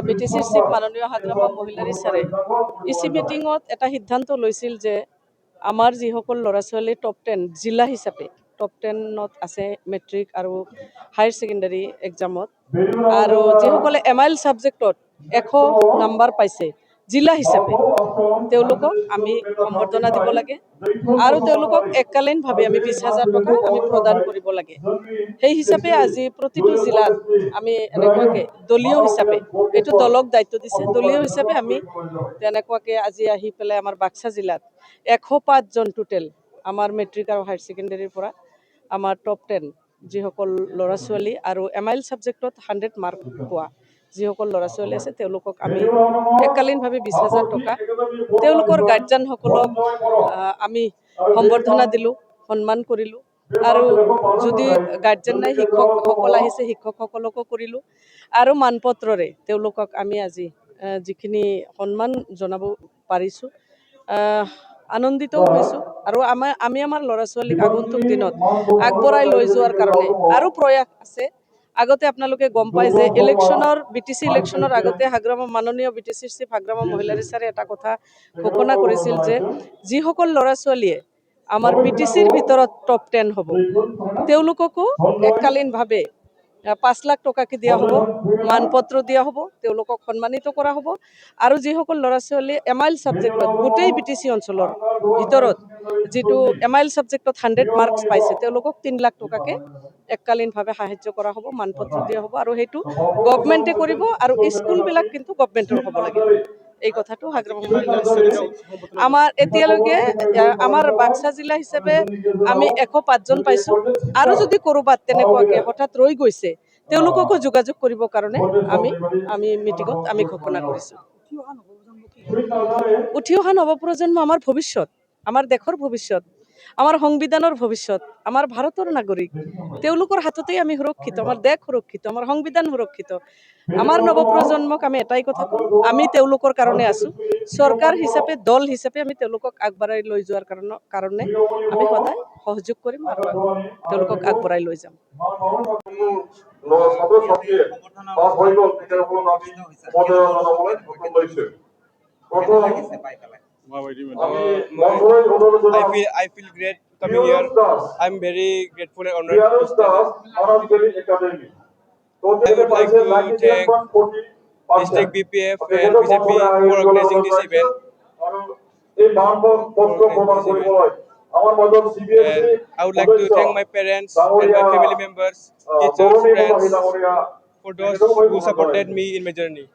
বিটিচিৰ চিফ মাননীয় হাগ্ৰামা মহিলাৰী ছাৰে ইচি মিটিঙত এটা সিদ্ধান্ত লৈছিল যে আমাৰ যিসকল ল'ৰা ছোৱালী টপ 10 জিলা হিচাপে টপ 10ত আছে মেট্ৰিক আৰু হায়াৰ ছেকেণ্ডাৰী এক্সামত আৰু যিসকলে MIL ছাবজেক্টত 100 নম্বৰ পাইছে জিলা হিচাপে তেওঁলোকক আমি সম্বৰ্ধনা দিব লাগে আৰু তেওঁলোকক এককালীনভাৱে আমি 20,000 টকা আমি প্ৰদান কৰিব লাগে। সেই হিচাপে আজি প্ৰতিটো জিলাত আমি এনেকুৱাকে দলীয় হিচাপে এইটো দলক দায়িত্ব দিছে দলীয় হিচাপে আমি তেনেকুৱাকে আজি আহি পেলাই আমাৰ বাক্সা জিলাত 105 জন টোটেল আমাৰ মেট্ৰিক আৰু হায়াৰ ছেকেণ্ডাৰীৰ পৰা আমাৰ টপ 10 যিসকল ল'ৰা ছোৱালী আৰু MIL ছাবজেক্টত 100 মাৰ্ক পোৱা যিসকল ল'ৰা ছোৱালী আছে তেওঁলোকক আমি এককালীনভাৱে 20,000 টকা তেওঁলোকৰ গাৰ্জেনসকলক আমি সম্বৰ্ধনা দিলোঁ সন্মান কৰিলোঁ আৰু যদি গাৰ্জেন নাই শিক্ষকসকল আহিছে শিক্ষকসকলকো কৰিলোঁ আৰু মানপত্ৰৰে তেওঁলোকক আমি আজি যিখিনি সন্মান জনাব পাৰিছোঁ আনন্দিতও হৈছোঁ আৰু আমি আমাৰ ল'ৰা ছোৱালীক আগন্তুক দিনত আগবঢ়াই লৈ যোৱাৰ কাৰণে আৰু প্ৰয়াস আছে। আগতে আপোনালোকে গম পায় যে বিটিচি ইলেকশ্যনৰ আগতে মাননীয় বিটিচিৰ চিফ হাগ্ৰামা মহিলাৰী ছাৰে এটা কথা ঘোষণা কৰিছিল যে যিসকল ল'ৰা ছোৱালীয়ে আমাৰ বিটিচিৰ ভিতৰত টপ 10 হ'ব তেওঁলোককো এককালীনভাৱে 5 লাখ টকাকে দিয়া হ'ব মানপত্ৰ দিয়া হ'ব তেওঁলোকক সন্মানিত কৰা হ'ব আৰু যিসকল ল'ৰা ছোৱালী MIL ছাবজেক্টত গোটেই বিটিচি অঞ্চলৰ ভিতৰত যিটো MIL ছাবজেক্টত 100 মাৰ্কছ পাইছে তেওঁলোকক 3 লাখ টকাকে এককালীনভাৱে সাহায্য কৰা হ'ব মানপত্ৰ দিয়া হ'ব আৰু সেইটো গভৰ্ণমেণ্টে কৰিব আৰু স্কুলবিলাক কিন্তু গভৰ্ণমেণ্টৰ হ'ব লাগে এই কথাটো হাগ্ৰামা মহিলাৰী ছাৰে কৈছে। আমাৰ এতিয়ালৈকে আমাৰ বাক্সা জিলা হিচাপে আমি 105 জন পাইছোঁ আৰু যদি ক'ৰবাত তেনেকুৱাকে হঠাৎ ৰৈ গৈছে তেওঁলোককো যোগাযোগ কৰিবৰ কাৰণে আমি মিটিঙত আমি ঘোষণা কৰিছোঁ। উঠি অহা নৱপ্ৰজন্ম আমাৰ ভৱিষ্যত আমাৰ দেশৰ ভৱিষ্যত আমাৰ সংবিধানৰ ভৱিষ্যত আমাৰ ভাৰতৰ নাগৰিক তেওঁলোকৰ হাততেই আমি সুৰক্ষিত আমাৰ দেশ সুৰক্ষিত আমাৰ সংবিধান সুৰক্ষিত আমাৰ নৱপ্ৰজন্মক আমি এটাই কথা কওঁ আমি তেওঁলোকৰ কাৰণে আছোঁ চৰকাৰ হিচাপে দল হিচাপে আমি তেওঁলোকক আগবঢ়াই লৈ যোৱাৰ কাৰণে আমি সদায় সহযোগ কৰিম আৰু তেওঁলোকক আগবঢ়াই লৈ যাম। I feel great coming here. I'm very grateful and honored to stay here. I would like to thank District BPF and BJP for organizing this event. And I would like to thank my parents and my family members, teachers, friends, for those who supported me in my journey.